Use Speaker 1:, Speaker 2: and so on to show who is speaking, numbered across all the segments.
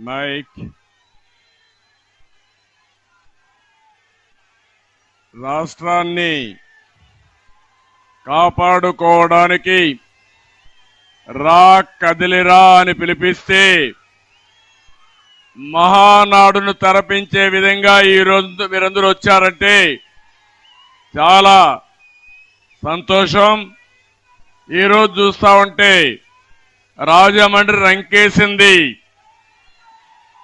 Speaker 1: Mic రాష్ట్రాన్ని కాపాడుకోవడానికి రా కదిలిరా అని పిలిపిస్తే మహానాడును తరపించే విధంగా ఈరోజు మీరందరూ వచ్చారంటే చాలా సంతోషం. ఈరోజు చూస్తా ఉంటే రాజమండ్రి రంకేసింది,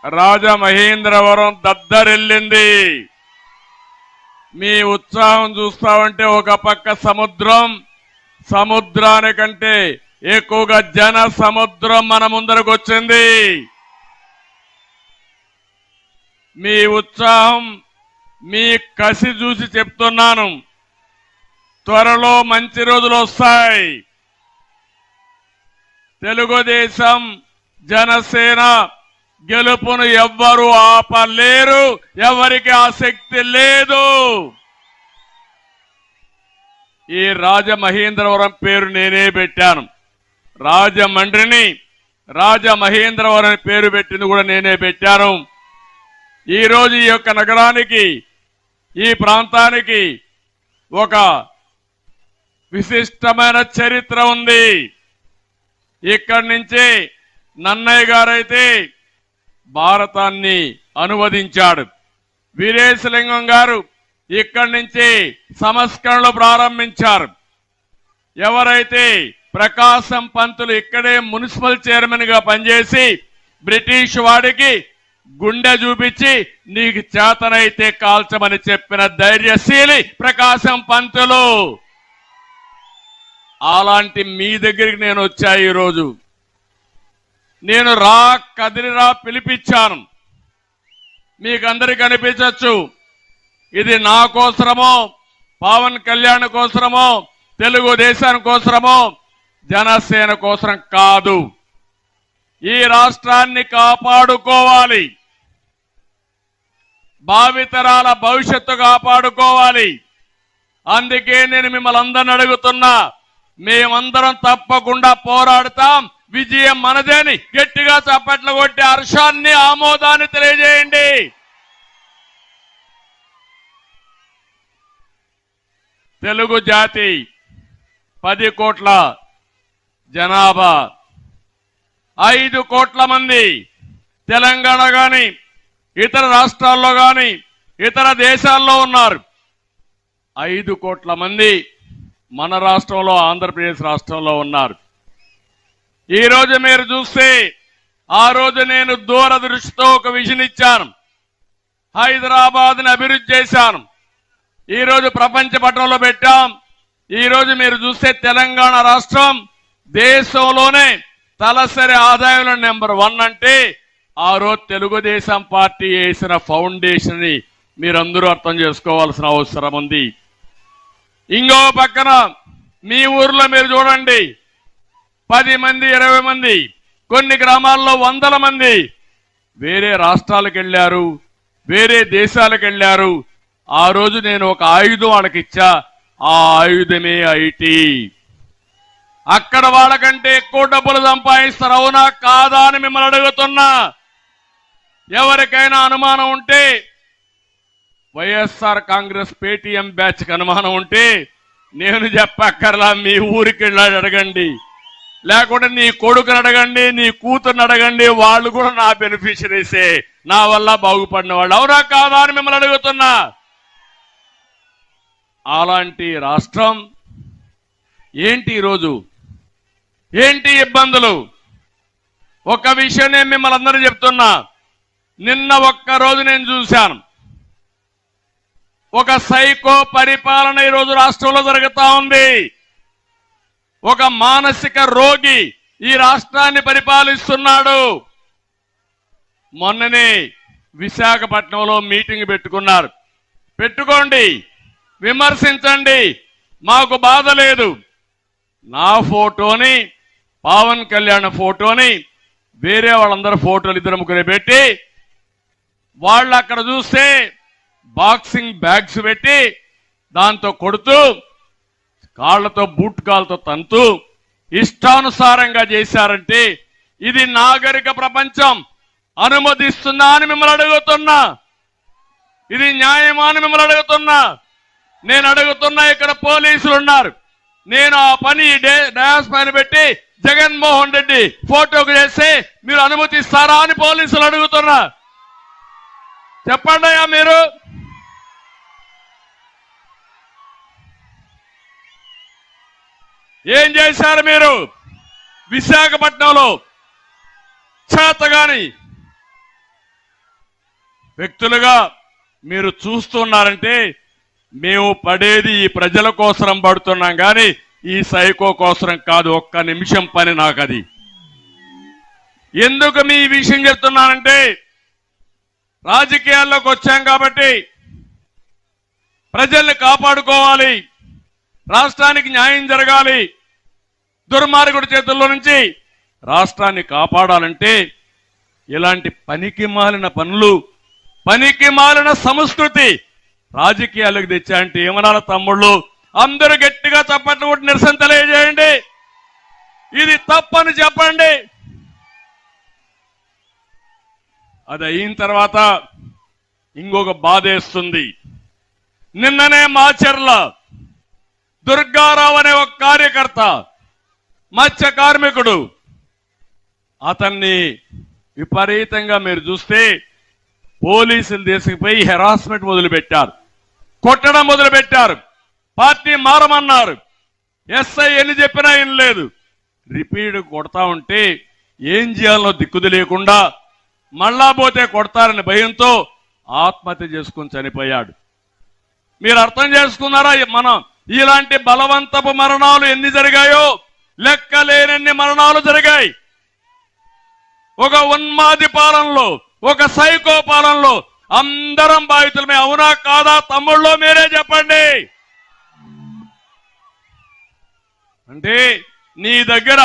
Speaker 1: రాజమహేంద్రవరం దద్దరిల్లింది. మీ ఉత్సాహం చూస్తా ఉంటే ఒక పక్క సముద్రం, సముద్రానికంటే ఎక్కువగా జన సముద్రం మన ముందరకు వచ్చింది. మీ ఉత్సాహం, మీ కసి చూసి చెప్తున్నాను, త్వరలో మంచి రోజులు వస్తాయి. తెలుగుదేశం జనసేన గెలుపును ఎవ్వరూ ఆపలేరు, ఎవరికి ఆసక్తి లేదు. ఈ రాజమహేంద్రవరం పేరు నేనే పెట్టాను. రాజమండ్రిని రాజమహేంద్రవరం పేరు పెట్టింది కూడా నేనే పెట్టాను. ఈరోజు ఈ యొక్క నగరానికి, ఈ ప్రాంతానికి ఒక విశిష్టమైన చరిత్ర ఉంది. ఇక్కడి నుంచి నన్నయ్య గారైతే భారతాన్ని అనువదించాడు. వీరేశలింగం గారు ఇక్కడి నుంచి సంస్కరణలు ప్రారంభించారు. ఎవరైతే ప్రకాశం పంతులు ఇక్కడే మున్సిపల్ చైర్మన్ గా పనిచేసి బ్రిటిష్ వాడికి గుండె చూపించి నీకు చేతనైతే కాల్చమని చెప్పిన ధైర్యశీలి ప్రకాశం పంతులు. అలాంటి మీ దగ్గరికి నేను వచ్చా. ఈరోజు నేను రా కదిలిరా పిలిపించాను. మీకందరికి అనిపించవచ్చు ఇది నా కోసరమో, పవన్ కళ్యాణ్ కోసరమో, తెలుగుదేశం కోసరమో, జనసేన కోసరం కాదు. ఈ రాష్ట్రాన్ని కాపాడుకోవాలి, భావితరాల భవిష్యత్తు కాపాడుకోవాలి. అందుకే నేను మిమ్మల్ని అందరిని అడుగుతున్నా, మేమందరం తప్పకుండా పోరాడతాం. విజయం మనదేని గట్టిగా చప్పట్లు కొట్టి హర్షాన్ని, ఆమోదాన్ని తెలియజేయండి. తెలుగు జాతి 10 కోట్ల జనాభా, 5 కోట్ల మంది తెలంగాణ గాని ఇతర రాష్ట్రాల్లో గాని ఇతర దేశాల్లో ఉన్నారు. 5 కోట్ల మంది మన రాష్ట్రంలో, ఆంధ్రప్రదేశ్ రాష్ట్రంలో ఉన్నారు. ఈరోజు మీరు చూస్తే, ఆ రోజు నేను దూరదృష్టితో ఒక విజన్ ఇచ్చాను. హైదరాబాద్ని అభివృద్ధి చేశాను. ఈరోజు ప్రపంచ పటంలో పెట్టాం. ఈరోజు మీరు చూస్తే తెలంగాణ రాష్ట్రం దేశంలోనే తలసరి ఆదాయంలో నెంబర్ 1 అంటే ఆ రోజు తెలుగుదేశం పార్టీ వేసిన ఫౌండేషన్ ని మీరందరూ అర్థం చేసుకోవాల్సిన అవసరం ఉంది. ఇంకో పక్కన మీ ఊర్లో మీరు చూడండి, 10 మంది 20 మంది, కొన్ని గ్రామాల్లో 100 మంది వేరే రాష్ట్రాలకు వెళ్ళారు, వేరే దేశాలకు వెళ్ళారు. ఆ రోజు నేను ఒక ఆయుధం వాళ్ళకి ఇచ్చా. ఆ ఆయుధమే ఐటీ. అక్కడ వాళ్ళకంటే ఎక్కువ డబ్బులు సంపాదిస్తారు. అవునా కాదా అని మిమ్మల్ని అడుగుతున్నా. ఎవరికైనా అనుమానం ఉంటే, వైఎస్ఆర్ కాంగ్రెస్ పేటీఎం బ్యాచ్ కి అనుమానం ఉంటే నేను చెప్పక్కర్లా, మీ ఊరికి వెళ్ళి అడగండి, లేకుంటే నీ కొడుకుని అడగండి, నీ కూతుర్ని అడగండి. వాళ్ళు కూడా నా బెనిఫిషరీసే, నా వల్ల బాగుపడిన వాళ్ళు. అవునా కాదా అని మిమ్మల్ని అడుగుతున్నా. అలాంటి రాష్ట్రం ఏంటి ఈరోజు, ఏంటి ఇబ్బందులు? ఒక విషయం నేను మిమ్మల్ని అందరూ చెప్తున్నా. నిన్న ఒక్కరోజు నేను చూశాను, ఒక సైకో పరిపాలన ఈరోజు రాష్ట్రంలో జరుగుతా ఉంది. ఒక మానసిక రోగి ఈ రాష్ట్రాన్ని పరిపాలిస్తున్నాడు. మొన్ననే విశాఖపట్నంలో మీటింగ్ పెట్టుకున్నారు. పెట్టుకోండి, విమర్శించండి, మాకు బాధ లేదు. నా ఫోటోని, పవన్ కళ్యాణ్ ఫోటోని, వేరే వాళ్ళందరూ ఫోటోలు 2 ముగ్గురు పెట్టి, వాళ్ళు అక్కడ చూస్తే బాక్సింగ్ బ్యాగ్స్ పెట్టి దాంతో కొడుతూ, కాళ్లతో బూట్ కాళ్ళతో తంతూ ఇష్టానుసారంగా చేశారంటే ఇది నాగరిక ప్రపంచం అనుమతిస్తుందా అని మిమ్మల్ని అడుగుతున్నా. ఇది న్యాయమా అని మిమ్మల్ని అడుగుతున్నా. నేను అడుగుతున్నా, ఇక్కడ పోలీసులు ఉన్నారు. నేను ఆ పని డయాస్ పైన పెట్టి జగన్మోహన్ రెడ్డి ఫోటోకు చేస్తే మీరు అనుమతిస్తారా అని పోలీసులు అడుగుతున్నా. చెప్పండి అయ్యా, మీరు ఏం చేశారు? మీరు విశాఖపట్నంలో చేతగాని వ్యక్తులుగా మీరు చూస్తున్నారంటే మేము పడేది ఈ ప్రజల కోసరం పడుతున్నాం కానీ ఈ సైకో కోసరం కాదు. ఒక్క నిమిషం పని నాకు అది. ఎందుకు మీ విషయం చెప్తున్నానంటే రాజకీయాల్లోకి వచ్చాం కాబట్టి ప్రజల్ని కాపాడుకోవాలి, రాష్ట్రానికి న్యాయం జరగాలి. దుర్మార్గుడి చేతుల్లో నుంచి రాష్ట్రాన్ని కాపాడాలంటే ఇలాంటి పనికి మాలిన పనులు, పనికి మాలిన సంస్కృతి రాజకీయాలకు తెచ్చాయంటే ఏమనాల తమ్ముళ్ళు? అందరూ గట్టిగా చప్పట్లు కొట్టి నిరసన తెలియజేయండి. ఇది తప్పని చెప్పండి. అది అయిన తర్వాత ఇంకొక బాధేస్తుంది. నిన్ననే మాచర్ల దుర్గారావు అనే ఒక కార్యకర్త, మత్స్య కార్మికుడు, అతన్ని విపరీతంగా మీరు చూస్తే పోలీసులు తీసుకుపోయి హెరాస్మెంట్ మొదలుపెట్టారు, కొట్టడం మొదలుపెట్టారు, పార్టీ మారమన్నారు. ఎస్ఐ ఎన్ని చెప్పినా ఏం లేదు. రిపీట్ కొడతా ఉంటే ఏం చేయాలో దిక్కుది లేకుండా మళ్ళా పోతే కొడతారని భయంతో ఆత్మహత్య చేసుకుని చనిపోయాడు. మీరు అర్థం చేసుకున్నారా? మనం ఇలాంటి బలవంతపు మరణాలు ఎన్ని జరిగాయో లెక్కలేనన్ని మరణాలు జరిగాయి. ఒక ఉన్మాది పాలనలో, ఒక సైకో పాలనలో అందరం బాధితులమే. అవునా కాదా తమ్ముళ్ళు? మీరే చెప్పండి. అంటే నీ దగ్గర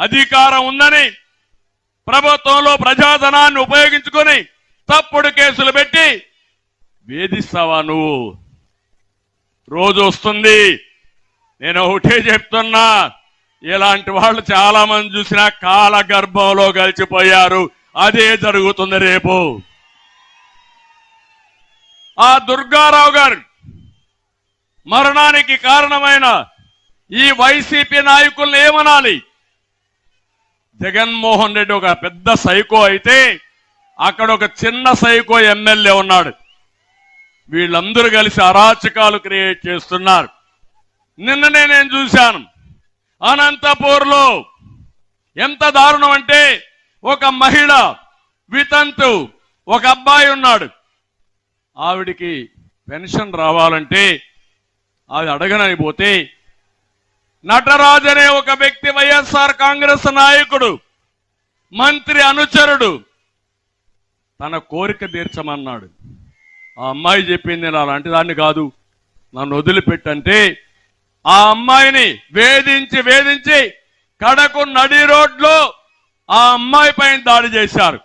Speaker 1: అధికారం ఉందని ప్రభుత్వంలో ప్రజాధనాన్ని ఉపయోగించుకొని తప్పుడు కేసులు పెట్టి వేధిస్తావా నువ్వు? రోజు వస్తుంది. నేను ఒకటే చెప్తున్నా, ఇలాంటి వాళ్ళు చాలా మంది చూసినా కాల గర్భంలో కలిసిపోయారు. అదే జరుగుతుంది రేపు. ఆ దుర్గారావు గారు మరణానికి కారణమైన ఈ వైసీపీ నాయకుల్ని ఏమనాలి? జగన్మోహన్ రెడ్డి ఒక పెద్ద సైకో అయితే అక్కడ ఒక చిన్న సైకో ఎమ్మెల్యే ఉన్నాడు. వీళ్ళందరూ కలిసి అరాచకాలు క్రియేట్ చేస్తున్నారు. నిన్ననే నేను చూశాను అనంతపూర్లో. ఎంత దారుణం అంటే ఒక మహిళ వితంతు, ఒక అబ్బాయి ఉన్నాడు. ఆవిడికి పెన్షన్ రావాలంటే అది అడగనని పోతే నటరాజ్ అనే ఒక వ్యక్తి, వైఎస్ఆర్ కాంగ్రెస్ నాయకుడు, మంత్రి అనుచరుడు, తన కోరిక తీర్చమన్నాడు. ఆ అమ్మాయి చెప్పింది నేను అలాంటి దాన్ని కాదు, నన్ను వదిలిపెట్టంటే ఆ అమ్మాయిని వేధించి వేధించి కడకు నడి రోడ్లో ఆ అమ్మాయి పైన దాడి చేశారు.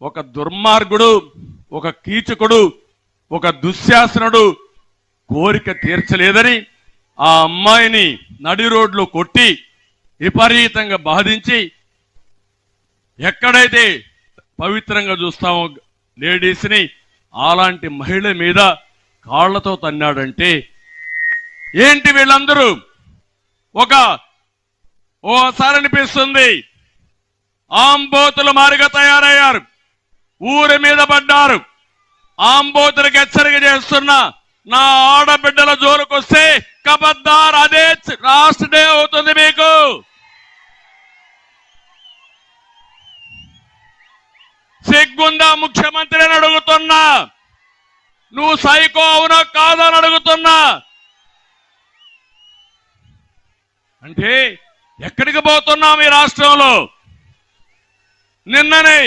Speaker 1: ఒక దుర్మార్గుడు, ఒక కీచకుడు, ఒక దుశ్శాసనుడు కోరిక తీర్చలేదని ఆ అమ్మాయిని నడి రోడ్లో కొట్టి విపరీతంగా బాధించి, ఎక్కడైతే పవిత్రంగా చూస్తామో లేడీస్ని అలాంటి మహిళ మీద కాళ్లతో తన్నాడంటే ఏంటి? వీళ్ళందరూ ఓసారి అనిపిస్తుంది ఆంబోతులు మారిగా తయారయ్యారు. ఊరి మీద పడ్డారు. ఆంబోతులకు హెచ్చరిక చేస్తున్నా, నా ఆడబిడ్డల జోలికొస్తే కబద్దార్, అదే లాస్ట్ డే అవుతుంది మీకు. సిగ్గుందా ముఖ్యమంత్రిని అడుగుతున్నా? నువ్వు సైకో అవునా కాదని అడుగుతున్నా. అంటే ఎక్కడికి పోతున్నాం ఈ రాష్ట్రంలో? నిన్ననే